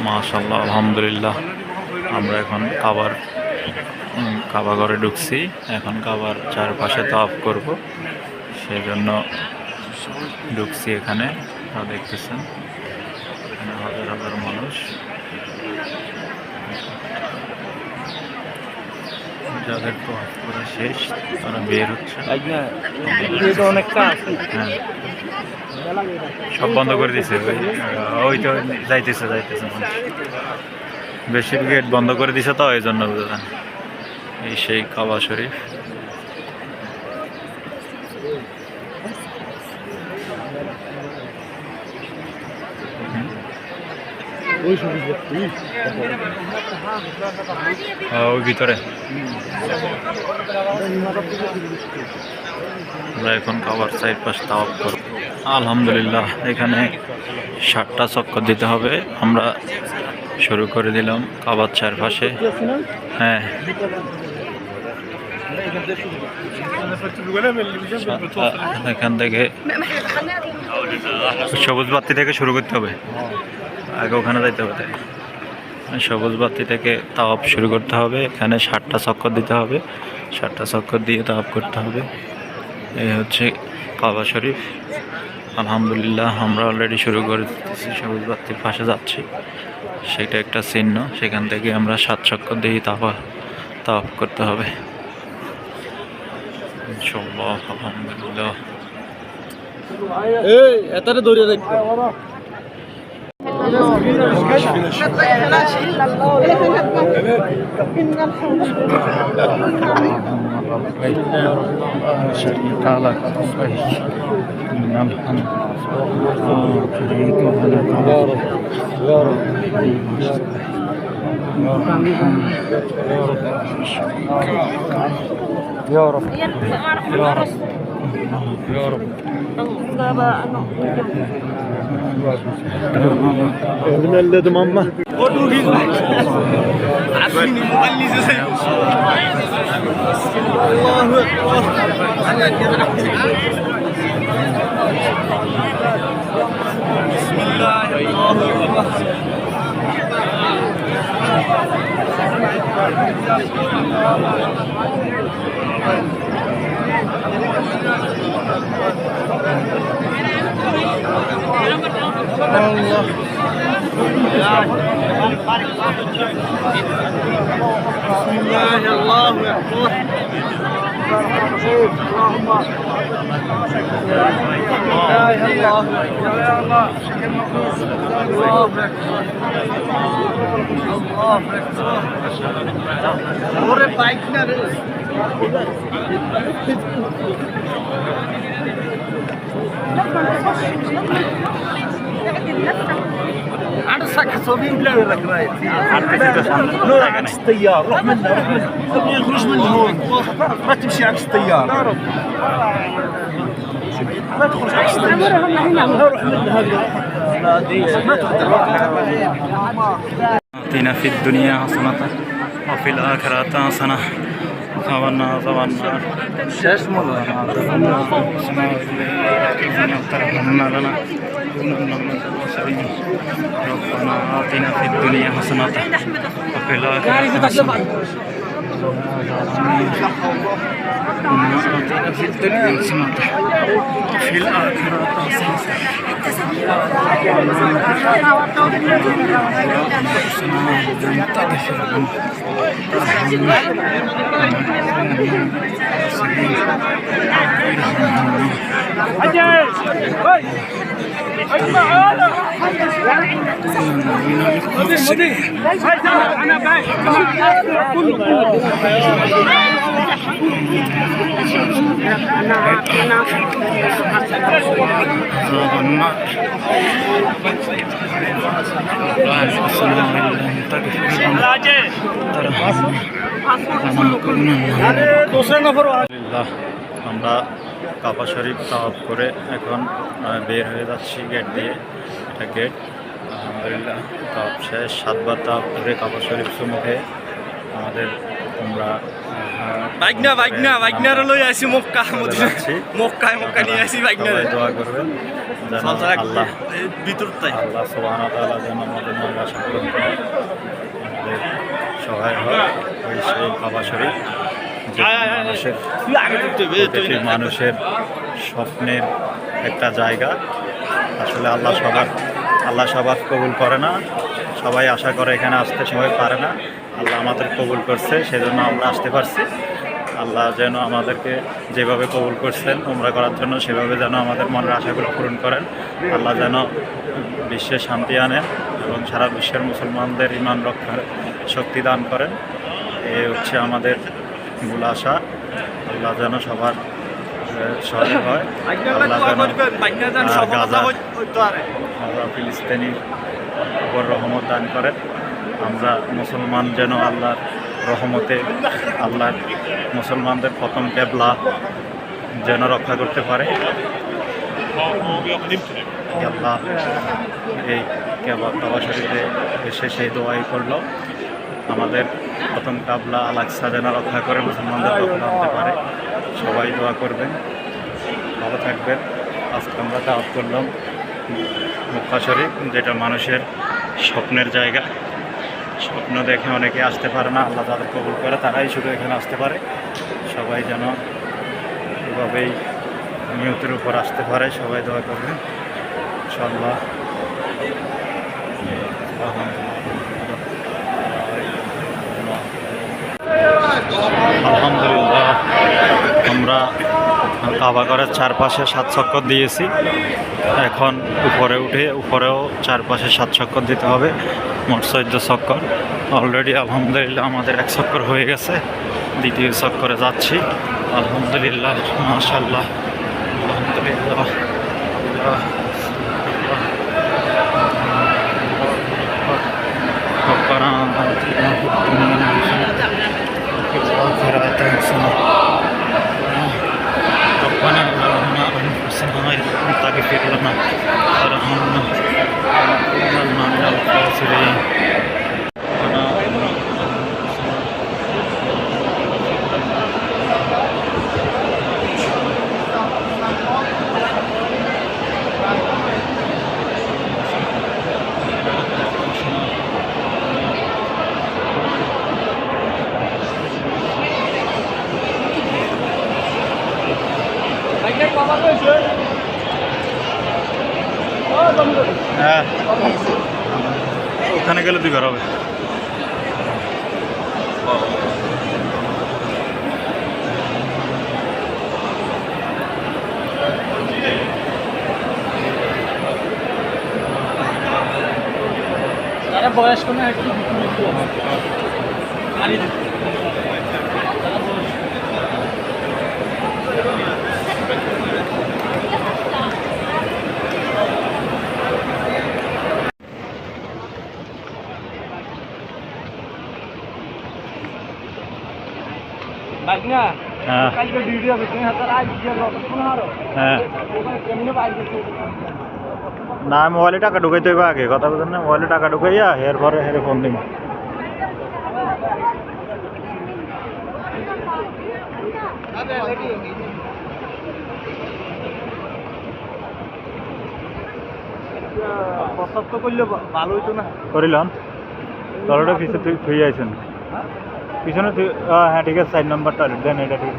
মাশাআল্লাহ, আলহামদুলিল্লাহ। আমরা এখন কাবা ঘরে ঢুকছি। এখন কাবার চারপাশে তাওয়াফ করব, সেজন্য ঢুকছি এখানে। দেখতেছেন এখানে হাজার হাজার মানুষ। যাদের তাওয়াফ করা শেষ তারা বের হচ্ছে। হ্যাঁ, সব বন্ধ করে দিছে। ওই তো যাইতেছে বেশি গেট বন্ধ করে দিছে, তো এই জন্য বুঝলেন। এই সেই কাবা শরীফ। ওই ভিতরে আমরা এখন কাবার সাইড পাশ তাওয়াফ করব। আলহামদুলিল্লাহ, এখানে 7টা চক্কর দিতে হবে। আমরা শুরু করে দিলাম কাবার চারপাশে। হ্যাঁ, এখান থেকে সবুজ বাতি থেকে শুরু করতে হবে। আগে ওখানে যাইতে হবে, তাই সবুজ বাতি থেকে তাওয়াফ শুরু করতে হবে। এখানে 7টা চক্কর দিতে হবে। 7টা চক্কর দিয়ে তাওয়াফ করতে হবে। এই হচ্ছে কাবা শরীফ। আলহামদুলিল্লাহ, আমরা অলরেডি শুরু করে দিতেছি। সবুজ বাতির পাশে যাচ্ছি, সেটা একটা চিহ্ন। সেখান থেকে আমরা 7 চক্কর দিয়ে তাওয়াফ করতে হবে ইনশাআল্লাহ। আলহামদুলিল্লাহ। এটারে দৌড়ে রাখতে يا رب يا رب يا رب اهدنا اللي ماما عارفين مغلسه زي الله بسم الله الله بسم الله الله أكبر. اللهم لا اله الا الله يا الله الله اكبر. ওরে বাইক না রে انا ساكت صبي ولا لك رايت نور عكس التيار. روح منه روح منه يخرج من هون، ما تمشي عكس التيار. ما تخرج عكس التيار. روح منه هذا ما تقدر. آتنا في الدنيا حسنة وفي الآخرة حسنة وقنا عذاب النار. ربنا آتنا في الدنيا حسنة وفي الآخرة حسنة في الدنيا حسنة وفي الآخرة আমরা কাবা শরীফ তাওয়াফ করে এখন বের হয়ে যাচ্ছি গেট দিয়ে। এটা গেট। আলহামদুলিল্লাহ, তাওয়াফ শেষ। 7বার তাওয়াফ করে কাবা শরীফ সম্মুখে আমাদের আমরা বাইকনার লই আসি মক্কা চলে যাচ্ছি। মক্কা নিয়ে আসি বাইকনার সবাই দোয়া করবেন যেন আল্লাহ ভিতর তাই আল্লাহ সুবহানাহু ওয়া তাআলা যেন আমাদের মনের আশা পূরণ করে আমাদের সহায় হয় ওই সেই কাবা শরীফ মানুষের প্রতিটি মানুষের স্বপ্নের একটা জায়গা। আসলে আল্লাহ সবার কবুল করে না, সবাই আশা করে এখানে আসতে, সবাই পারে না। আল্লাহ আমাদের কবুল করছে, সেজন্য আমরা আসতে পারছি। আল্লাহ যেন আমাদেরকে যেভাবে কবুল করছেন উমরা করার জন্য, সেভাবে যেন আমাদের মনের আশাগুলো পূরণ করেন। আল্লাহ যেন বিশ্বে শান্তি আনেন এবং সারা বিশ্বের মুসলমানদের ঈমান রক্ষার শক্তি দান করেন। এই হচ্ছে আমাদের মূল আশা। আল্লাহ যেন সবার সহায় হয়। আল্লাহ যেন গাজা ফিলিস্তিনির উপর রহমত দান করেন। আমরা মুসলমান যেন আল্লাহর রহমতে আল্লাহর মুসলমানদের প্রথম কেবলা যেন রক্ষা করতে পারে। আল্লাহ এই কাবা শরীফে এসে সেই দোয়াই করলো, আমাদের প্রথম কাবলা আল আকসা যেন রক্ষা করে মুসলমানদের রক্ষা আনতে পারে। সবাই দোয়া করবেন, ভালো থাকবেন। আজকে আমরা দাওয়াত করলাম মক্কা শরীফ, যেটা মানুষের স্বপ্নের জায়গা। স্বপ্ন দেখে অনেকে আসতে পারে না, আল্লাহ তাদের কবুল করে, তারাই শুধু এখানে আসতে পারে। সবাই যেন এভাবেই নিয়তের উপর আসতে পারে। সবাই দোয়া করবেন ইনশাআল্লাহ। আলহামদুলিল্লাহ, আমরা কাবা ঘরের চারপাশে 7 চক্কর দিয়েছি। এখন উপরেও চারপাশে 7 চক্কর দিতে হবে, মোট 14 চক্কর। অলরেডি আলহামদুলিল্লাহ আমাদের 1 চক্কর হয়ে গেছে, দ্বিতীয় চক্করে যাচ্ছি। আলহামদুলিল্লাহ, মাশাআল্লাহ, আলহামদুলিল্লাহ। ربنا ظلمنا أنفسنا وإن لم تغفر لنا وترحمنا لنكونن من الخاسرين. হ্যাঁ, ওখানে গেলে 2 ঘর হবে। বয়স্ক না একটু হ্যাঁ, হ্যাঁ, না মোবাইলে টাকা ঢুকাইতে হইবে আগে, কথা বলছেন না? মোবাইলে টাকা ঢুকাইয়া এরপরে ফোন দিন। প্রস্তাব তো করলে ভালো হইতো না। করিলাম টয়লেটের পিছনে থুই আইছেন, পিছনে হ্যাঁ ঠিক আছে, 4 নম্বর টয়লেট দেন, এটা ঠিক।